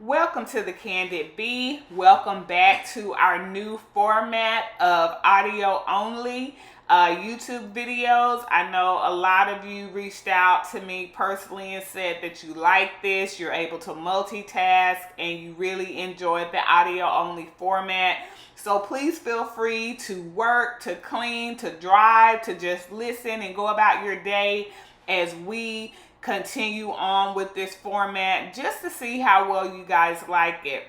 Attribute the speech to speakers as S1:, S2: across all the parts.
S1: Welcome to the Candid Bee. Welcome back to our new format of audio only YouTube videos. I know a lot of you reached out to me personally and said that you like this, you're able to multitask, and you really enjoyed the audio only format. So please feel free to work, to clean, to drive, to just listen and go about your day as we continue on with this format just to see how well you guys like it.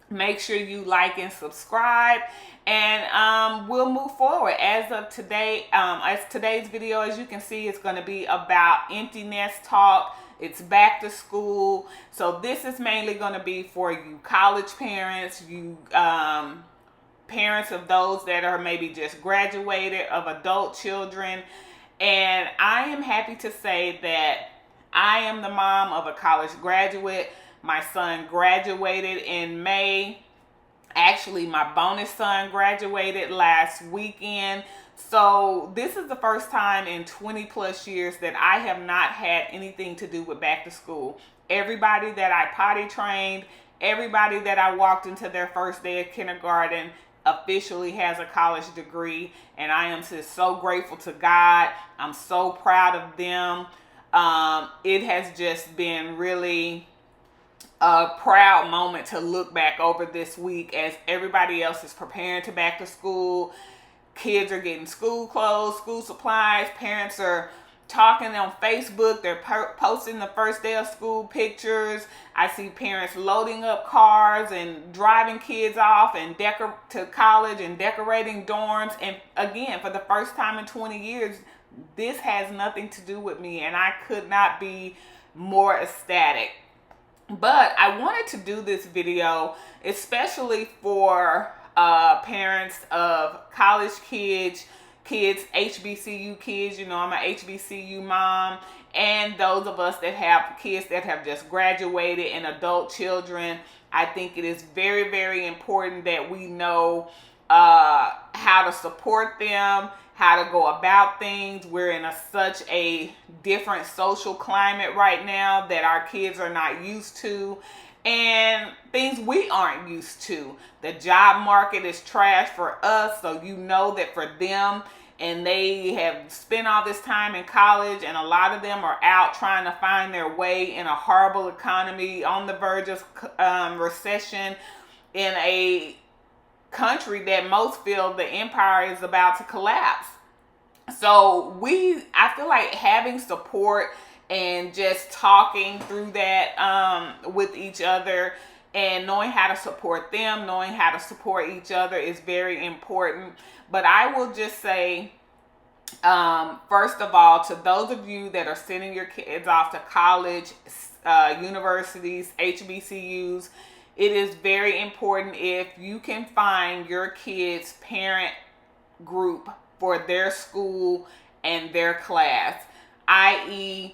S1: Make sure you like and subscribe, and we'll move forward. As of today, as today's video, as you can see, it's going to be about empty nest talk. It's back to school, so this is mainly going to be for you college parents, you parents of those that are maybe just graduated, of adult children. And I am happy to say that I am the mom of a college graduate. My son graduated in May. Actually, my bonus son graduated last weekend. So this is the first time in 20 plus years that I have not had anything to do with back to school. Everybody that I potty trained, everybody that I walked into their first day of kindergarten officially has a college degree, and I am just so grateful to God. I'm so proud of them. It has just been really a proud moment to look back over this week as everybody else is preparing to back to school. Kids are getting school clothes, school supplies. Parents are talking on Facebook. They're posting the first day of school pictures. I see parents loading up cars and driving kids off and to college and decorating dorms. And again, for the first time in 20 years, this has nothing to do with me, and I could not be more ecstatic. But I wanted to do this video especially for parents of college kids, HBCU kids. You know, I'm an HBCU mom, and those of us that have kids that have just graduated and adult children. I think it is very, very important that we know how to support them, how to go about things. We're in such a different social climate right now that our kids are not used to, and things we aren't used to. The job market is trash for us, so you know that for them, and they have spent all this time in college, and a lot of them are out trying to find their way in a horrible economy, on the verge of recession, in a country that most feel the empire is about to collapse. So I feel like having support and just talking through that with each other, and knowing how to support them, knowing how to support each other is very important. But I will just say, first of all, to those of you that are sending your kids off to college, universities, HBCUs, it is very important if you can find your kids' parent group for their school and their class, i.e.,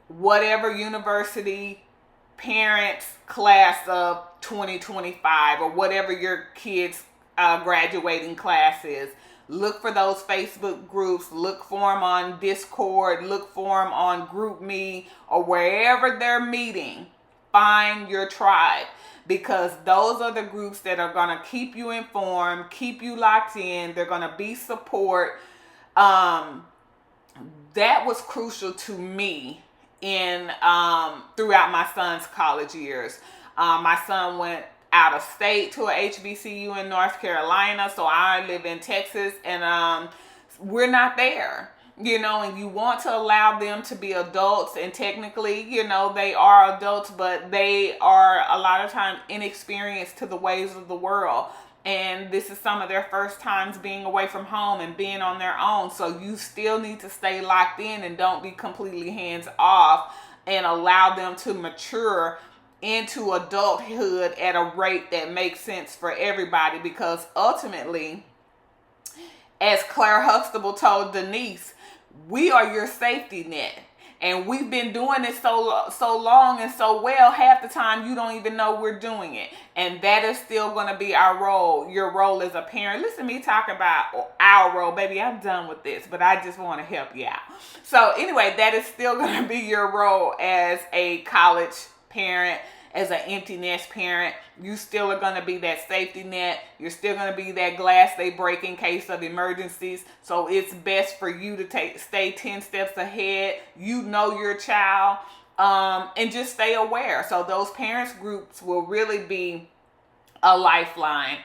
S1: whatever university parents class of 2025, or whatever your kids' graduating class is. Look for those Facebook groups, look for them on Discord, look for them on GroupMe, or wherever they're meeting. Find your tribe, because those are the groups that are going to keep you informed, keep you locked in. They're going to be support. That was crucial to me in throughout my son's college years. My son went out of state to a HBCU in North Carolina, so I live in Texas, and we're not there. You know, and you want to allow them to be adults, and technically, you know, they are adults, but they are a lot of times inexperienced to the ways of the world. And this is some of their first times being away from home and being on their own. So you still need to stay locked in and don't be completely hands off, and allow them to mature into adulthood at a rate that makes sense for everybody. Because ultimately, as Claire Huxtable told Denise, we are your safety net. And we've been doing it so long and so well, half the time you don't even know we're doing it. And that is still going to be our role, your role as a parent. Listen to me talk about our role. Baby, I'm done with this, but I just want to help you out. So anyway, that is still going to be your role as a college parent as an empty nest parent. You still are going to be that safety net. You're still going to be that glass they break in case of emergencies. So it's best for you to stay 10 steps ahead. You know your child, and just stay aware. So those parents groups will really be a lifeline.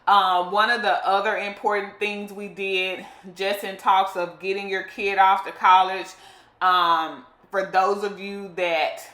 S1: One of the other important things we did, just in talks of getting your kid off to college, for those of you that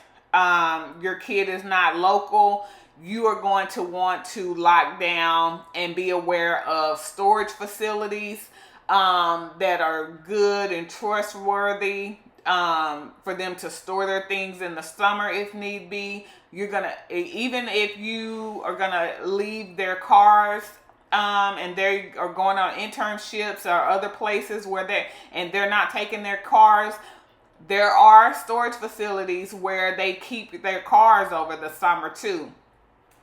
S1: your kid is not local, you are going to want to lock down and be aware of storage facilities that are good and trustworthy, for them to store their things in the summer if need be. You're gonna, even if you are gonna leave their cars, and they are going on internships or other places where they're not taking their cars, there are storage facilities where they keep their cars over the summer too.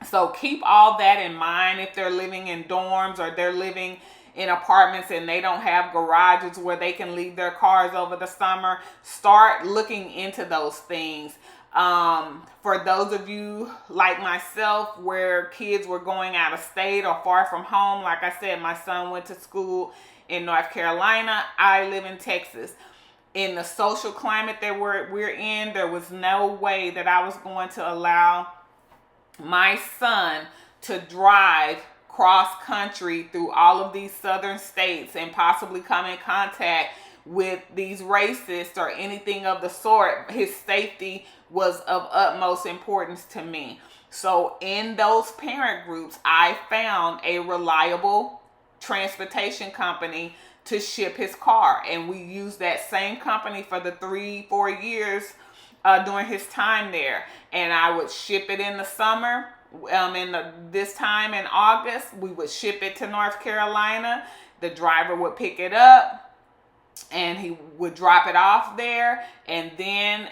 S1: So keep all that in mind if they're living in dorms or they're living in apartments and they don't have garages where they can leave their cars over the summer. Start looking into those things. For those of you like myself where kids were going out of state or far from home, like I said, my son went to school in North Carolina. I live in Texas. In the social climate that we're in, there was no way that I was going to allow my son to drive cross country through all of these southern states and possibly come in contact with these racists or anything of the sort. His safety was of utmost importance to me. So in those parent groups, I found a reliable transportation company to ship his car, and we used that same company for the 3-4 years during his time there. And I would ship it in the summer. This time in August, we would ship it to North Carolina. The driver would pick it up and he would drop it off there, and then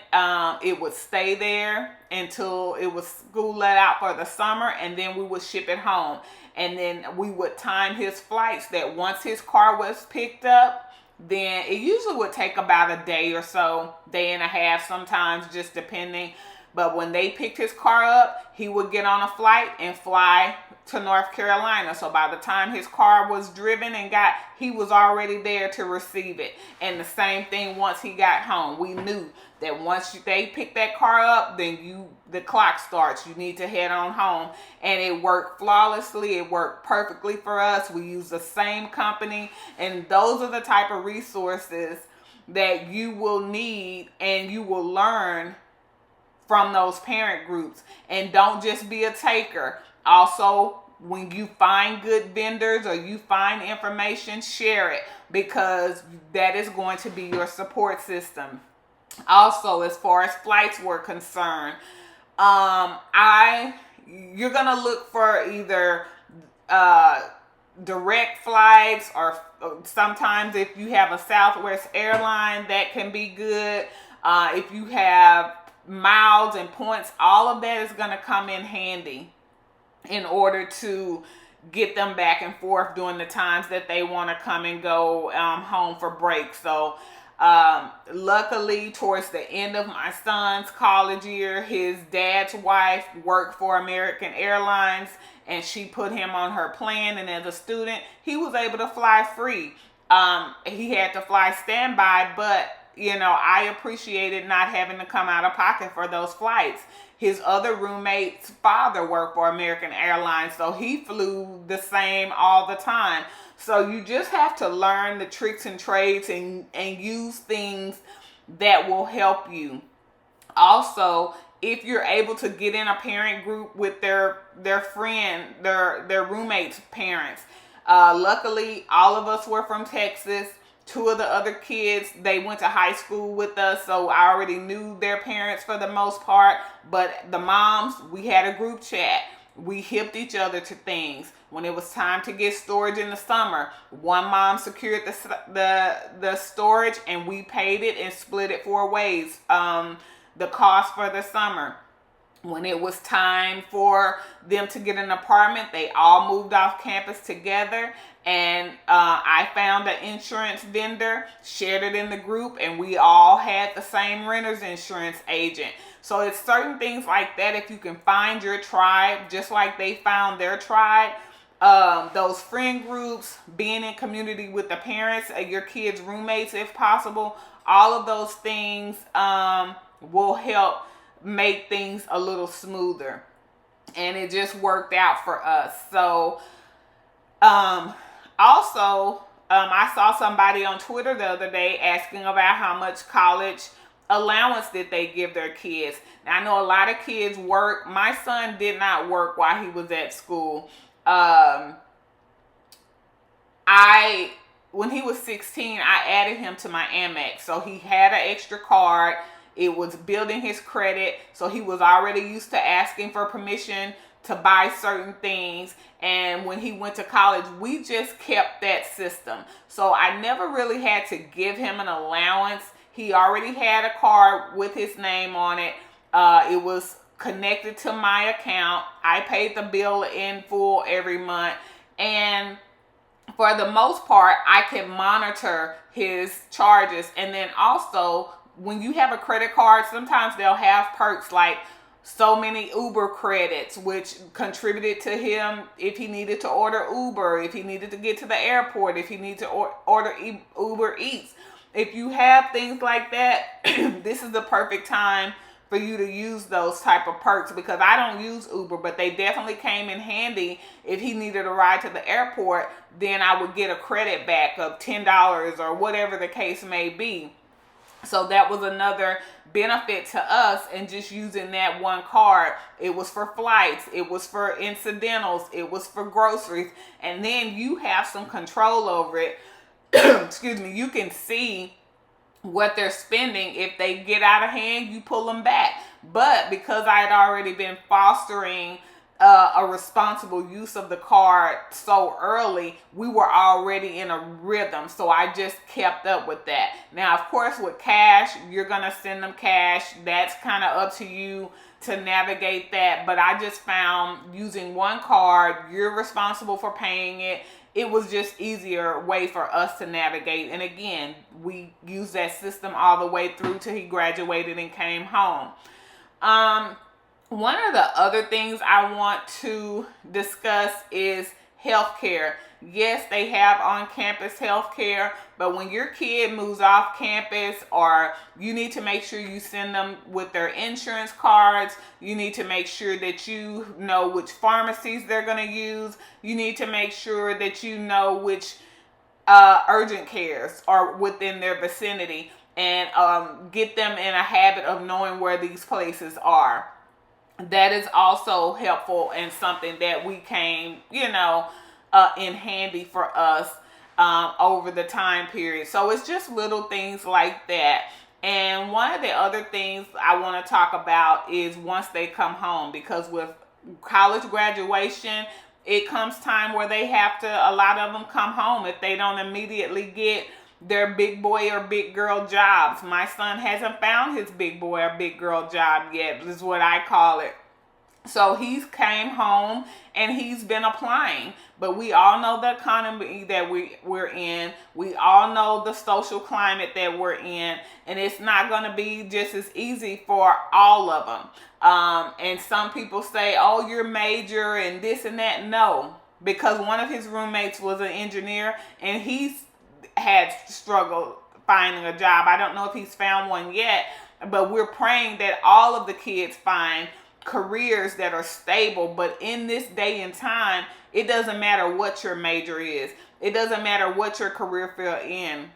S1: it would stay there until it was school let out for the summer, and then we would ship it home. And then we would time his flights that once his car was picked up, then it usually would take about a day or so, day and a half sometimes, just depending. But when they picked his car up, he would get on a flight and fly to North Carolina. So by the time his car was driven and he was already there to receive it. And the same thing once he got home. We knew that once they pick that car up, then the clock starts. You need to head on home. And it worked flawlessly. It worked perfectly for us. We use the same company. And those are the type of resources that you will need and you will learn from those parent groups. And don't just be a taker. Also, when you find good vendors or you find information, share it, because that is going to be your support system. Also, as far as flights were concerned, you're gonna look for either direct flights, or sometimes if you have a Southwest airline, that can be good. If you have miles and points, all of that is gonna come in handy in order to get them back and forth during the times that they want to come and go home for breaks. So luckily, towards the end of my son's college year, his dad's wife worked for American Airlines, and she put him on her plan, and as a student, he was able to fly free. He had to fly standby, but I appreciated not having to come out of pocket for those flights. His other roommate's father worked for American Airlines, so he flew the same all the time. So you just have to learn the tricks and trades and use things that will help you. Also, if you're able to get in a parent group with their friend, their roommate's parents. Luckily, all of us were from Texas. 2 of the other kids, they went to high school with us, so I already knew their parents for the most part. But the moms, we had a group chat. We hipped each other to things. When it was time to get storage in the summer, one mom secured the storage, and we paid it and split it 4 ways, the cost for the summer. When it was time for them to get an apartment, they all moved off campus together, and I found an insurance vendor, shared it in the group, and we all had the same renter's insurance agent. So it's certain things like that. If you can find your tribe, just like they found their tribe, those friend groups, being in community with the parents, your kids' roommates, if possible, all of those things will help make things a little smoother. And it just worked out for us. So also, I saw somebody on Twitter the other day asking about how much college allowance did they give their kids. Now, I know a lot of kids work. My son did not work while he was at school. When he was 16, I added him to my Amex. So he had an extra card. It was building his credit. So he was already used to asking for permission to buy certain things. And when he went to college, we just kept that system. So I never really had to give him an allowance. He already had a card with his name on it. It was connected to my account. I paid the bill in full every month. And for the most part, I can monitor his charges. And then also, when you have a credit card, sometimes they'll have perks like so many Uber credits, which contributed to him if he needed to order Uber, if he needed to get to the airport, if he needed to order Uber Eats. If you have things like that, this is the perfect time for you to use those type of perks, because I don't use Uber, but they definitely came in handy. If he needed a ride to the airport, then I would get a credit back of $10 or whatever the case may be. So that was another benefit to us, and just using that one card. It was for flights, it was for incidentals, it was for groceries, and then you have some control over it. Excuse me, you can see what they're spending. If they get out of hand, you pull them back. But because I had already been fostering a responsible use of the card so early, we were already in a rhythm. So I just kept up with that. Now, of course, with cash, you're going to send them cash. That's kind of up to you to navigate that. But I just found using one card, you're responsible for paying it. It was just easier way for us to navigate. And again, we used that system all the way through till he graduated and came home. One of the other things I want to discuss is healthcare. Yes, they have on-campus healthcare, but when your kid moves off campus, or you need to make sure you send them with their insurance cards, you need to make sure that you know which pharmacies they're going to use, you need to make sure that you know which urgent cares are within their vicinity, and get them in a habit of knowing where these places are. That is also helpful and something that we came, in handy for us over the time period. So it's just little things like that. And one of the other things I want to talk about is once they come home, because with college graduation, it comes time where they have to, a lot of them come home if they don't immediately get their big boy or big girl jobs. My son hasn't found his big boy or big girl job yet, is what I call it. So he's came home and he's been applying. But we all know the economy that we're in. We all know the social climate that we're in. And it's not going to be just as easy for all of them. And some people say, oh, you're major and this and that. No, because one of his roommates was an engineer and he's had struggled finding a job. I don't know if he's found one yet, but we're praying that all of the kids find careers that are stable. But in this day and time, it doesn't matter what your major is. It doesn't matter what your career field in.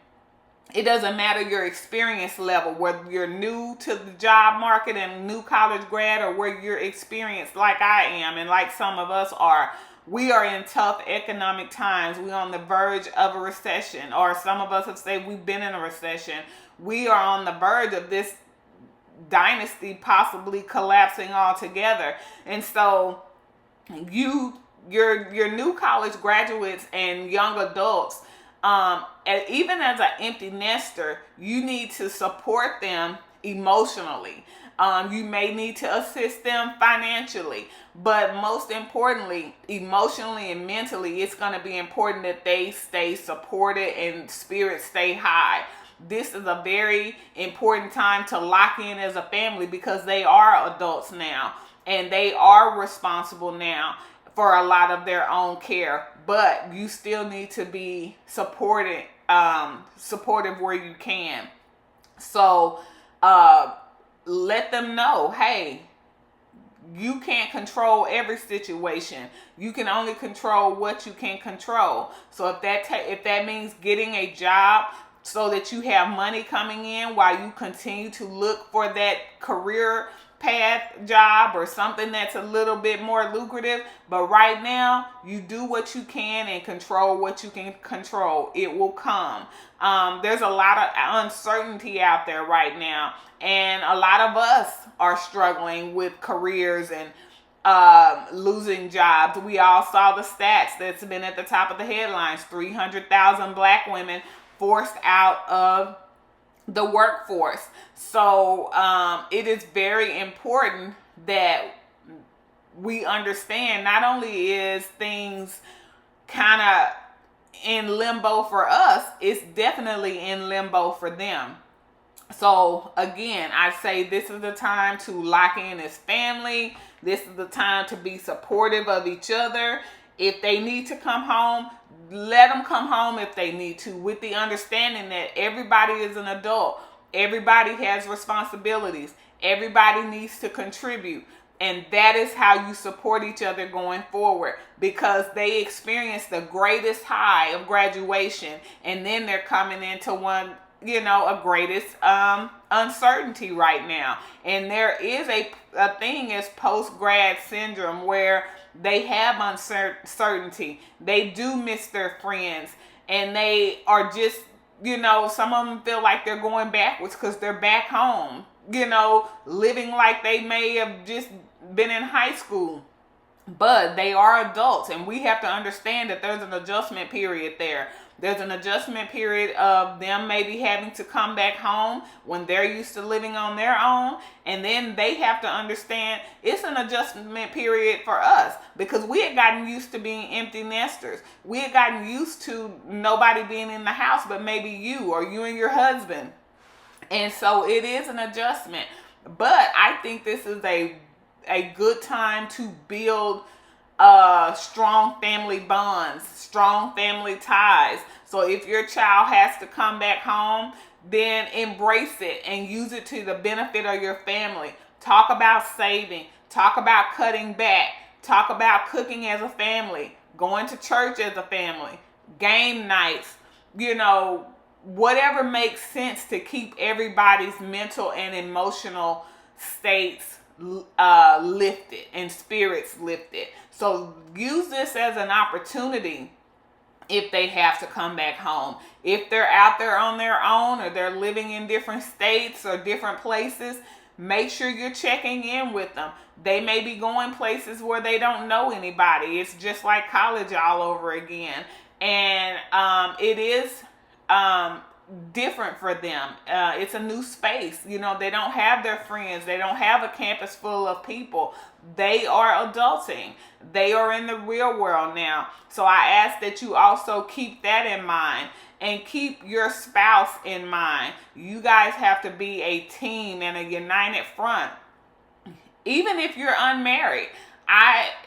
S1: It doesn't matter your experience level, whether you're new to the job market and new college grad, or where you're experienced like I am and like some of us are. We are in tough economic times. We're on the verge of a recession, or some of us have said we've been in a recession. We are on the verge of this dynasty possibly collapsing altogether. And so your new college graduates and young adults, and even as an empty nester, you need to support them emotionally. You may need to assist them financially, but most importantly, emotionally and mentally, it's going to be important that they stay supported and spirits stay high. this is a very important time to lock in as a family, because they are adults now and they are responsible now for a lot of their own care. But you still need to be supportive where you can. So let them know, hey, you can't control every situation. You can only control what you can control. So if that means getting a job so that you have money coming in while you continue to look for that career path job or something that's a little bit more lucrative, but right now you do what you can and control what you can control. It will come. There's a lot of uncertainty out there right now, and a lot of us are struggling with careers and losing jobs. We all saw the stats that's been at the top of the headlines: 300,000 black women forced out of the workforce. So it is very important that we understand, not only is things kind of in limbo for us, it's definitely in limbo for them. So again, I say this is the time to lock in as family. This is the time to be supportive of each other. If they need to come home, let them come home if they need to, with the understanding that everybody is an adult. Everybody has responsibilities. Everybody needs to contribute. And that is how you support each other going forward, because they experience the greatest high of graduation, and then they're coming into one, a greatest uncertainty right now. And there is a thing as post-grad syndrome, where they have uncertainty. They do miss their friends, and they are just, some of them feel like they're going backwards because they're back home, living like they may have just been in high school. But they are adults, and we have to understand that there's an adjustment period there. There's an adjustment period of them maybe having to come back home when they're used to living on their own. And then they have to understand it's an adjustment period for us, because we had gotten used to being empty nesters. We had gotten used to nobody being in the house but maybe you or you and your husband. And so it is an adjustment. But I think this is a good time to build strong family bonds, strong family ties. So if your child has to come back home, then embrace it and use it to the benefit of your family. Talk about saving. Talk about cutting back. Talk about cooking as a family, going to church as a family, game nights, whatever makes sense to keep everybody's mental and emotional states lifted and spirits lifted. So use this as an opportunity if they have to come back home. If they're out there on their own, or they're living in different states or different places, make sure you're checking in with them. They may be going places where they don't know anybody. It's just like college all over again. And it is different for them. It's a new space. They don't have their friends. They don't have a campus full of people. They are adulting. They are in the real world now. So I ask that you also keep that in mind, and keep your spouse in mind. You guys have to be a team and a united front. Even if you're unmarried,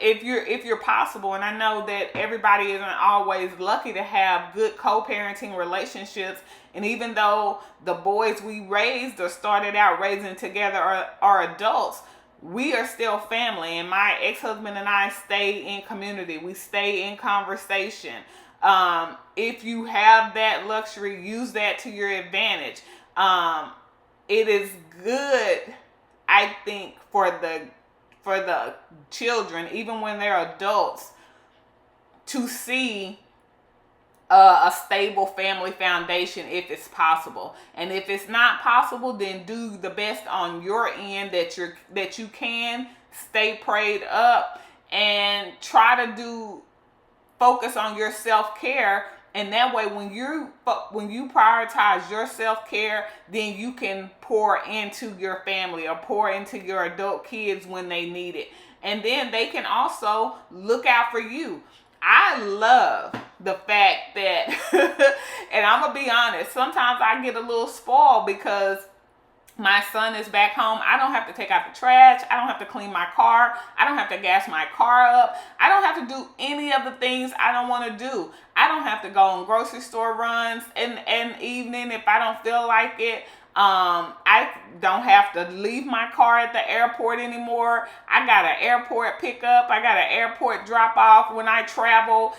S1: if you're possible, and I know that everybody isn't always lucky to have good co-parenting relationships, and even though the boys we raised or started out raising together are adults, we are still family. And my ex-husband and I stay in community. We stay in conversation. If you have that luxury, use that to your advantage. It is good, I think, for the children, even when they're adults, to see a stable family foundation if it's possible. And if it's not possible, then do the best on your end that you can. Stay prayed up and try to focus on your self-care. And that way, when you prioritize your self-care, then you can pour into your family or pour into your adult kids when they need it. And then they can also look out for you. I love the fact that, and I'm going to be honest, sometimes I get a little spoiled because my son is back home. I don't have to take out the trash. I don't have to clean my car. I don't have to gas my car up. I don't have to do any of the things I don't want to do. I don't have to go on grocery store runs in evening if I don't feel like it. I don't have to leave my car at the airport anymore. I got an airport pickup. I got an airport drop off when I travel.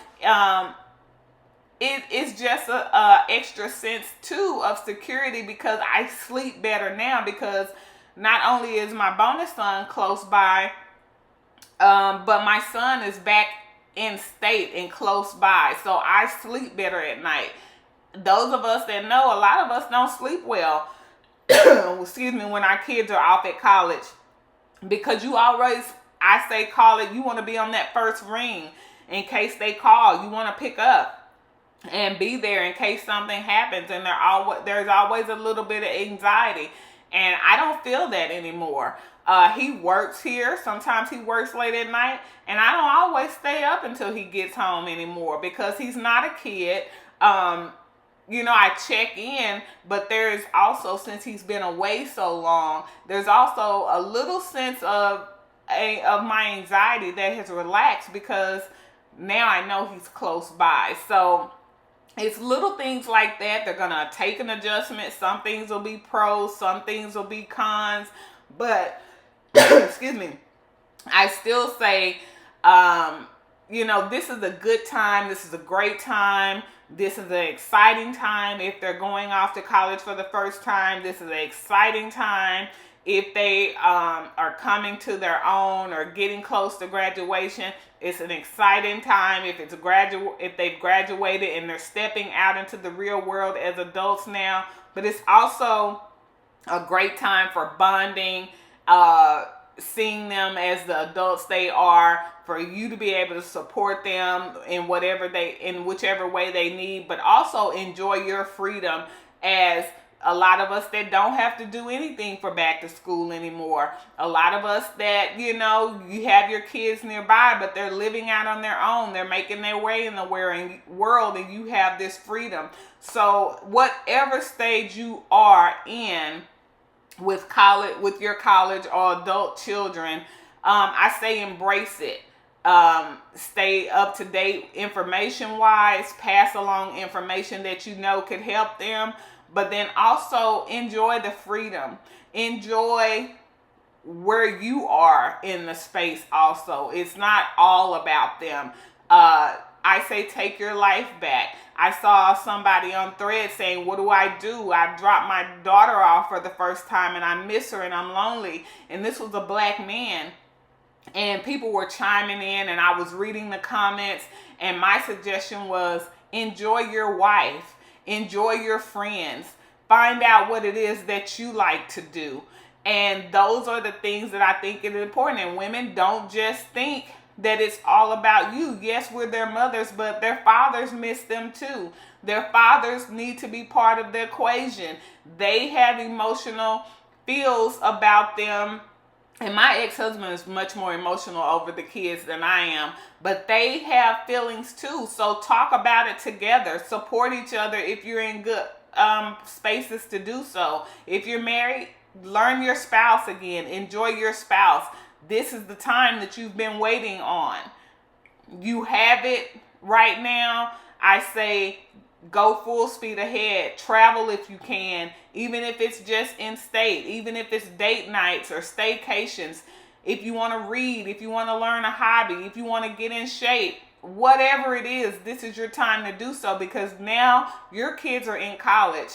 S1: It is just a extra sense too of security because I sleep better now, because not only is my bonus son close by, but my son is back in state and close by, so I sleep better at night. Those of us that know, a lot of us don't sleep well excuse me, when our kids are off at college, because you always, I say, call it, you want to be on that first ring in case they call. You want to pick up and be there in case something happens, and there's always a little bit of anxiety, and I don't feel that anymore. He works here. Sometimes he works late at night, and I don't always stay up until he gets home anymore because he's not a kid. I check in, but there is also, since he's been away so long, there's also a little sense of my anxiety that has relaxed because now I know he's close by. So it's little things like that. They're going to take an adjustment. Some things will be pros, some things will be cons. But, excuse me, I still say, this is a good time. This is a great time. This is an exciting time if they're going off to college for the first time. This is an exciting time if they are coming to their own or getting close to graduation. It's an exciting time if they've graduated and they're stepping out into the real world as adults now. But it's also a great time for bonding, seeing them as the adults they are, for you to be able to support them in whichever way they need, but also enjoy your freedom, as a lot of us that don't have to do anything for back to school anymore. A lot of us that, you have your kids nearby, but they're living out on their own. They're making their way in the world, and you have this freedom. So whatever stage you are in with college, with your college or adult children, I say embrace it. Stay up to date information wise, pass along information that could help them, but then also enjoy the freedom. Enjoy where you are in the space also. It's not all about them. I say take your life back. I saw somebody on Thread saying, what do? I've dropped my daughter off for the first time and I miss her and I'm lonely. And this was a black man. And people were chiming in, and I was reading the comments, and my suggestion was enjoy your wife, enjoy your friends, find out what it is that you like to do. And those are the things that I think is important. And women, don't just think that it's all about you. Yes, we're their mothers, but their fathers miss them too. Their fathers need to be part of the equation. They have emotional feels about them. And my ex-husband is much more emotional over the kids than I am, but they have feelings too. So talk about it together. Support each other if you're in good spaces to do so. If you're married, learn your spouse again. Enjoy your spouse. This is the time that you've been waiting on. You have it right now. I say go full speed ahead. Travel if you can, even if it's just in state, even if it's date nights or staycations. If you want to read, if you want to learn a hobby, if you want to get in shape, whatever it is, this is your time to do so, because now your kids are in college.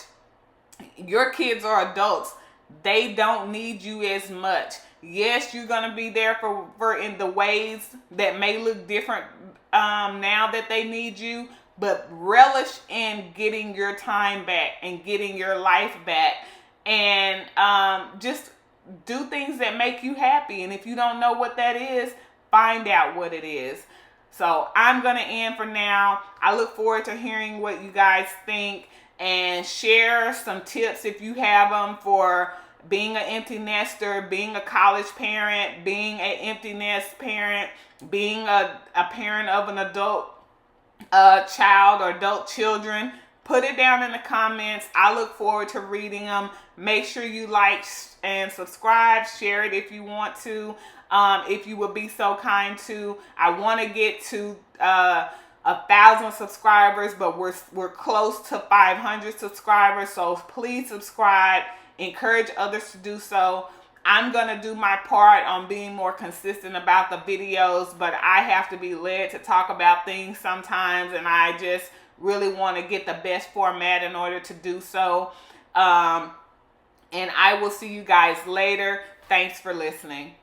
S1: Your kids are adults. They don't need you as much. Yes, you're going to be there for in the ways that may look different now that they need you, but relish in getting your time back and getting your life back, and just do things that make you happy. And if you don't know what that is, find out what it is. So I'm going to end for now. I look forward to hearing what you guys think, and share some tips if you have them for being an empty nester, being a college parent, being an empty nest parent, being a parent of an adult child or adult children, put it down in the comments. I look forward to reading them. Make sure you like and subscribe, share it if you want to, if you would be so kind to. I want to get to 1,000 subscribers, but we're close to 500 subscribers, so please subscribe. Encourage others to do so. I'm going to do my part on being more consistent about the videos, but I have to be led to talk about things sometimes, and I just really want to get the best format in order to do so. And I will see you guys later. Thanks for listening.